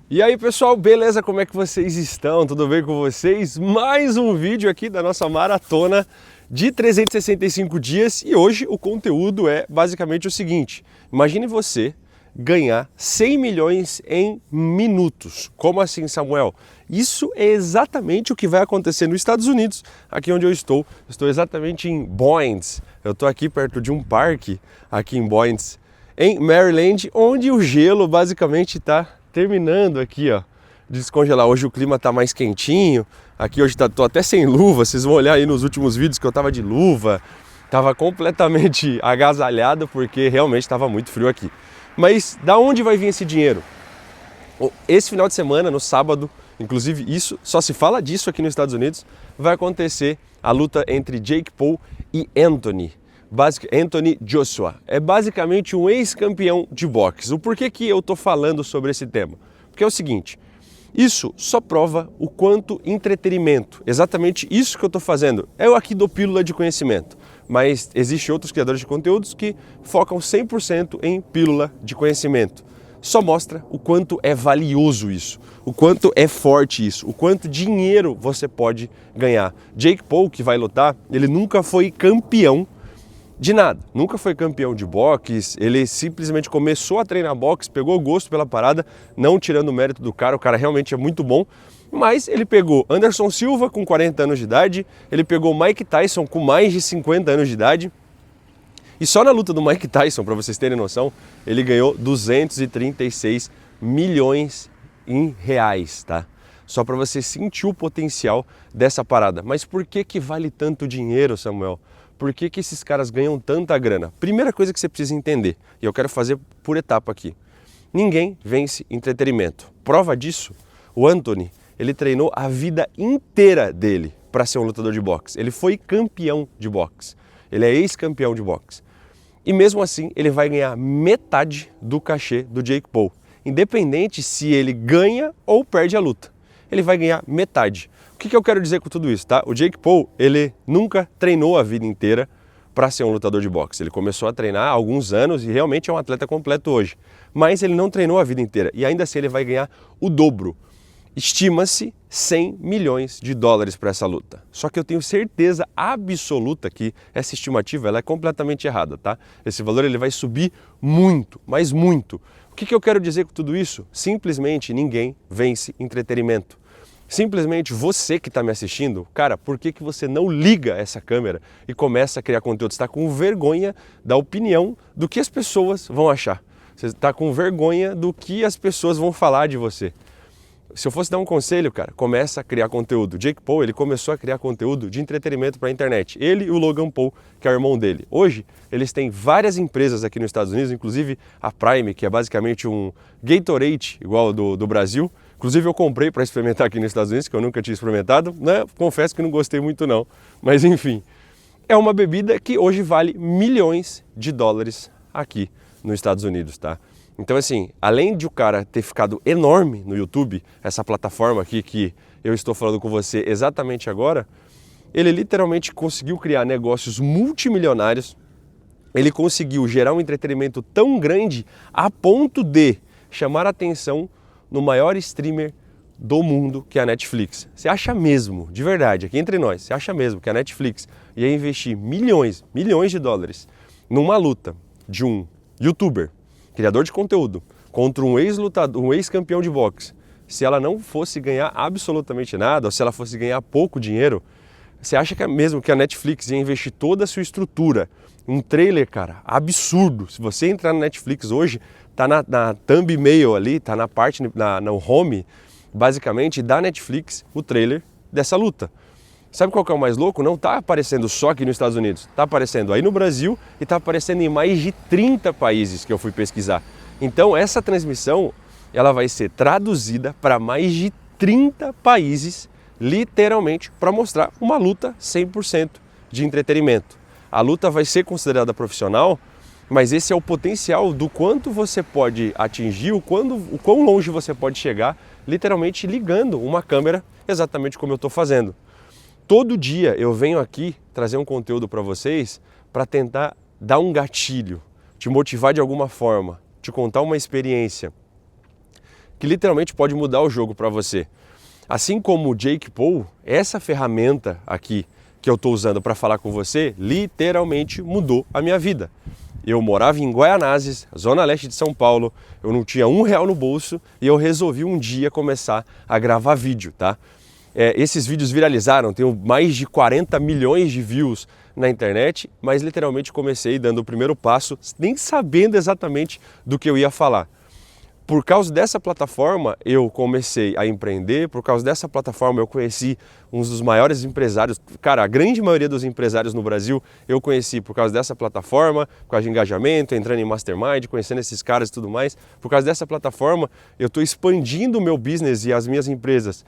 E aí pessoal, beleza? Como é que vocês estão? Tudo bem com vocês? Mais um vídeo aqui da nossa maratona de 365 dias e hoje o conteúdo é basicamente o seguinte: imagine você ganhar 100 milhões em minutos. Como assim, Samuel? Isso é exatamente o que vai acontecer nos Estados Unidos, aqui onde eu estou. Estou exatamente em Boynton. Eu estou aqui perto de um parque, aqui em Boynton, em Maryland, onde o gelo basicamente está terminando aqui, ó, de descongelar. Hoje o clima tá mais quentinho. Aqui hoje tô até sem luva. Vocês vão olhar aí nos últimos vídeos que eu tava de luva. Tava completamente agasalhado porque realmente estava muito frio aqui. Mas da onde vai vir esse dinheiro? Esse final de semana, no sábado, inclusive isso, só se fala disso aqui nos Estados Unidos, vai acontecer a luta entre Jake Paul e Anthony Joshua. É basicamente um ex-campeão de boxe. O porquê que eu tô falando sobre esse tema? Porque é o seguinte: isso só prova o quanto entretenimento, exatamente isso que eu estou fazendo. Eu aqui dou pílula de conhecimento, mas existem outros criadores de conteúdos que focam 100% em pílula de conhecimento. Só mostra o quanto é valioso isso, o quanto é forte isso, o quanto dinheiro você pode ganhar. Jake Paul, que vai lutar, ele nunca foi campeão de nada, nunca foi campeão de boxe, ele simplesmente começou a treinar boxe, pegou gosto pela parada, não tirando o mérito do cara, o cara realmente é muito bom, mas ele pegou Anderson Silva com 40 anos de idade, ele pegou Mike Tyson com mais de 50 anos de idade, e só na luta do Mike Tyson, para vocês terem noção, ele ganhou 236 milhões em reais, tá? Só para você sentir o potencial dessa parada. Mas por que vale tanto dinheiro, Samuel? Por que esses caras ganham tanta grana? Primeira coisa que você precisa entender, e eu quero fazer por etapa aqui: ninguém vence entretenimento. Prova disso, o Anthony, ele treinou a vida inteira dele para ser um lutador de boxe. Ele foi campeão de boxe, ele é ex-campeão de boxe. E mesmo assim, ele vai ganhar metade do cachê do Jake Paul. Independente se ele ganha ou perde a luta, ele vai ganhar metade. O que eu quero dizer com tudo isso, tá? O Jake Paul, ele nunca treinou a vida inteira para ser um lutador de boxe. Ele começou a treinar há alguns anos e realmente é um atleta completo hoje. Mas ele não treinou a vida inteira e ainda assim ele vai ganhar o dobro. Estima-se 100 milhões de dólares para essa luta. Só que eu tenho certeza absoluta que essa estimativa ela é completamente errada, tá? Esse valor ele vai subir muito, mas muito. O que eu quero dizer com tudo isso? Simplesmente ninguém vence entretenimento. Simplesmente você que está me assistindo, cara, por que você não liga essa câmera e começa a criar conteúdo? Você está com vergonha da opinião do que as pessoas vão achar. Você está com vergonha do que as pessoas vão falar de você. Se eu fosse dar um conselho, cara, começa a criar conteúdo. Jake Paul, ele começou a criar conteúdo de entretenimento para a internet. Ele e o Logan Paul, que é o irmão dele. Hoje, eles têm várias empresas aqui nos Estados Unidos, inclusive a Prime, que é basicamente um Gatorade igual do Brasil. Inclusive eu comprei para experimentar aqui nos Estados Unidos, que eu nunca tinha experimentado, né? Confesso que não gostei muito não, mas enfim. É uma bebida que hoje vale milhões de dólares aqui nos Estados Unidos, tá? Então assim, além de o cara ter ficado enorme no YouTube, essa plataforma aqui que eu estou falando com você exatamente agora, ele literalmente conseguiu criar negócios multimilionários, ele conseguiu gerar um entretenimento tão grande a ponto de chamar a atenção no maior streamer do mundo, que é a Netflix. Você acha mesmo, de verdade, aqui entre nós, você acha mesmo que a Netflix ia investir milhões de dólares numa luta de um youtuber, criador de conteúdo, contra um ex-lutador, um ex-campeão de boxe, se ela não fosse ganhar absolutamente nada, ou se ela fosse ganhar pouco dinheiro? Você acha que mesmo que a Netflix ia investir toda a sua estrutura, um trailer, cara, absurdo? Se você entrar na Netflix hoje, tá na thumbnail ali, tá na parte, no home, basicamente, da Netflix, o trailer dessa luta. Sabe qual que é o mais louco? Não está aparecendo só aqui nos Estados Unidos, está aparecendo aí no Brasil e está aparecendo em mais de 30 países que eu fui pesquisar. Então essa transmissão ela vai ser traduzida para mais de 30 países, literalmente, para mostrar uma luta 100% de entretenimento. A luta vai ser considerada profissional, mas esse é o potencial do quanto você pode atingir, o quão longe você pode chegar, literalmente ligando uma câmera exatamente como eu estou fazendo. Todo dia eu venho aqui trazer um conteúdo para vocês para tentar dar um gatilho, te motivar de alguma forma, te contar uma experiência que literalmente pode mudar o jogo para você. Assim como o Jake Paul, essa ferramenta aqui que eu estou usando para falar com você, literalmente mudou a minha vida. Eu morava em Guaianazes, zona leste de São Paulo, eu não tinha R$1 no bolso e eu resolvi um dia começar a gravar vídeo, tá? Esses vídeos viralizaram, tenho mais de 40 milhões de views na internet, mas literalmente comecei dando o primeiro passo, nem sabendo exatamente do que eu ia falar. Por causa dessa plataforma eu comecei a empreender, por causa dessa plataforma eu conheci um dos maiores empresários, cara, a grande maioria dos empresários no Brasil eu conheci por causa dessa plataforma, por causa de engajamento, entrando em mastermind, conhecendo esses caras e tudo mais. Por causa dessa plataforma eu estou expandindo o meu business e as minhas empresas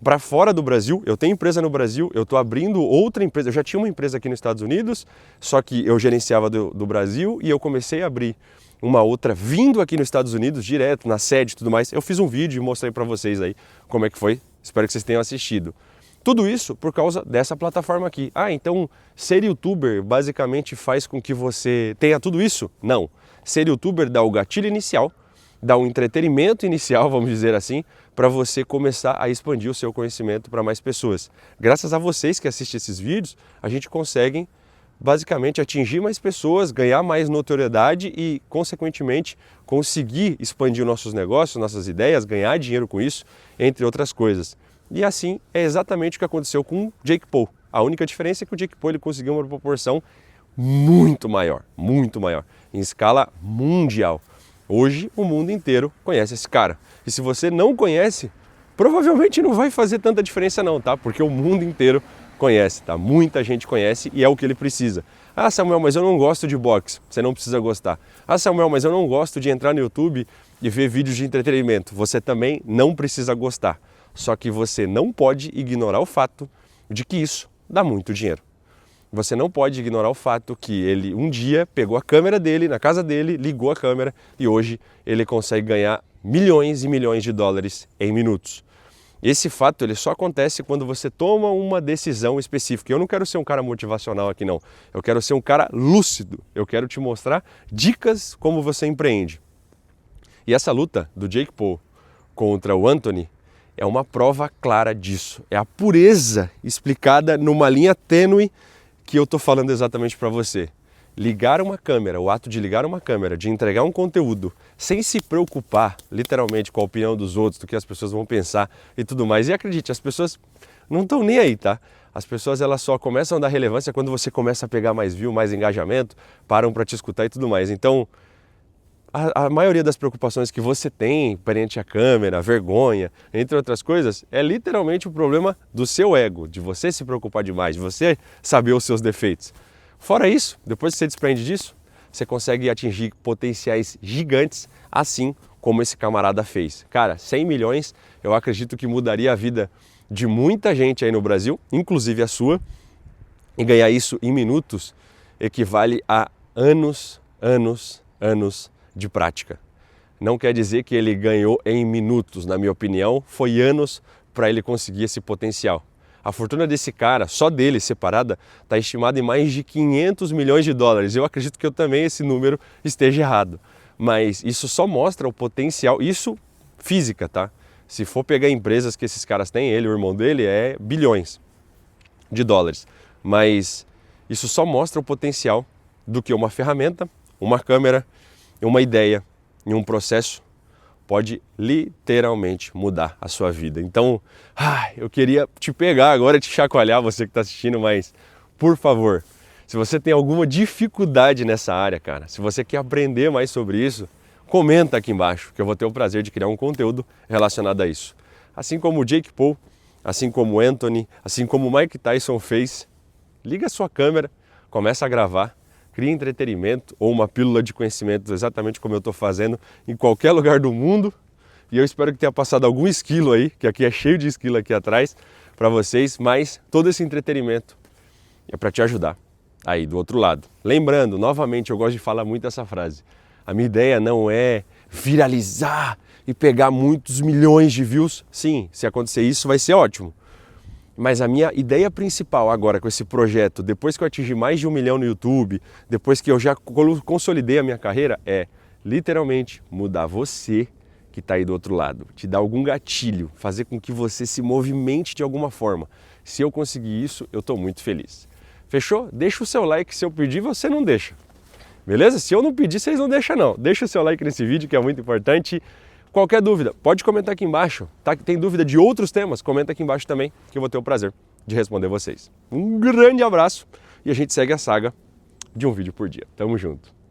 para fora do Brasil. Eu tenho empresa no Brasil, eu estou abrindo outra empresa, eu já tinha uma empresa aqui nos Estados Unidos, só que eu gerenciava do Brasil e eu comecei a abrir uma outra vindo aqui nos Estados Unidos, direto, na sede e tudo mais. Eu fiz um vídeo e mostrei para vocês aí como é que foi, espero que vocês tenham assistido. Tudo isso por causa dessa plataforma aqui. Então ser youtuber basicamente faz com que você tenha tudo isso? Não. Ser youtuber dá o gatilho inicial, dá um entretenimento inicial, vamos dizer assim, para você começar a expandir o seu conhecimento para mais pessoas. Graças a vocês que assistem esses vídeos, a gente consegue basicamente atingir mais pessoas, ganhar mais notoriedade e, consequentemente, conseguir expandir nossos negócios, nossas ideias, ganhar dinheiro com isso, entre outras coisas. E assim é exatamente o que aconteceu com o Jake Paul. A única diferença é que o Jake Paul ele conseguiu uma proporção muito maior, em escala mundial. Hoje o mundo inteiro conhece esse cara. E se você não conhece, provavelmente não vai fazer tanta diferença não, tá? Porque o mundo inteiro conhece, tá? Muita gente conhece e é o que ele precisa. Ah, Samuel, mas eu não gosto de boxe. Você não precisa gostar. Ah, Samuel, mas eu não gosto de entrar no YouTube e ver vídeos de entretenimento. Você também não precisa gostar. Só que você não pode ignorar o fato de que isso dá muito dinheiro. Você não pode ignorar o fato que ele um dia pegou a câmera dele, na casa dele, ligou a câmera e hoje ele consegue ganhar milhões e milhões de dólares em minutos. Esse fato ele só acontece quando você toma uma decisão específica. Eu não quero ser um cara motivacional aqui não, eu quero ser um cara lúcido, eu quero te mostrar dicas como você empreende. E essa luta do Jake Paul contra o Anthony é uma prova clara disso, é a pureza explicada numa linha tênue que eu estou falando exatamente para você. Ligar uma câmera, o ato de ligar uma câmera, de entregar um conteúdo, sem se preocupar, literalmente, com a opinião dos outros, do que as pessoas vão pensar e tudo mais. E acredite, as pessoas não estão nem aí, tá? As pessoas elas só começam a dar relevância quando você começa a pegar mais view, mais engajamento, param para te escutar e tudo mais. Então, a maioria das preocupações que você tem perante a câmera, vergonha, entre outras coisas, é literalmente o problema do seu ego, de você se preocupar demais, de você saber os seus defeitos. Fora isso, depois que você desprende disso, você consegue atingir potenciais gigantes, assim como esse camarada fez. Cara, 100 milhões, eu acredito que mudaria a vida de muita gente aí no Brasil, inclusive a sua, e ganhar isso em minutos equivale a anos de prática. Não quer dizer que ele ganhou em minutos, na minha opinião, foi anos para ele conseguir esse potencial. A fortuna desse cara, só dele separada, está estimada em mais de 500 milhões de dólares. Eu acredito que esse número esteja errado, mas isso só mostra o potencial, isso física, tá? Se for pegar empresas que esses caras têm, ele, o irmão dele, é bilhões de dólares, mas isso só mostra o potencial do que uma ferramenta, uma câmera, uma ideia e um processo pode literalmente mudar a sua vida. Então, eu queria te pegar agora e te chacoalhar, você que está assistindo, mas, por favor, se você tem alguma dificuldade nessa área, cara, se você quer aprender mais sobre isso, comenta aqui embaixo, que eu vou ter o prazer de criar um conteúdo relacionado a isso. Assim como o Jake Paul, assim como o Anthony, assim como o Mike Tyson fez, liga a sua câmera, começa a gravar, cria entretenimento ou uma pílula de conhecimento, exatamente como eu estou fazendo em qualquer lugar do mundo. E eu espero que tenha passado algum esquilo aí, que aqui é cheio de esquilo aqui atrás para vocês, mas todo esse entretenimento é para te ajudar aí do outro lado. Lembrando, novamente, eu gosto de falar muito essa frase. A minha ideia não é viralizar e pegar muitos milhões de views. Sim, se acontecer isso vai ser ótimo. Mas a minha ideia principal agora com esse projeto, depois que eu atingi mais de 1 milhão no YouTube, depois que eu já consolidei a minha carreira, é literalmente mudar você que está aí do outro lado, te dar algum gatilho, fazer com que você se movimente de alguma forma. Se eu conseguir isso, eu estou muito feliz. Fechou? Deixa o seu like, se eu pedir, você não deixa. Beleza? Se eu não pedir, vocês não deixam não. Deixa o seu like nesse vídeo, que é muito importante. Qualquer dúvida, pode comentar aqui embaixo. Tá? Tem dúvida de outros temas? Comenta aqui embaixo também, que eu vou ter o prazer de responder vocês. Um grande abraço e a gente segue a saga de um vídeo por dia. Tamo junto!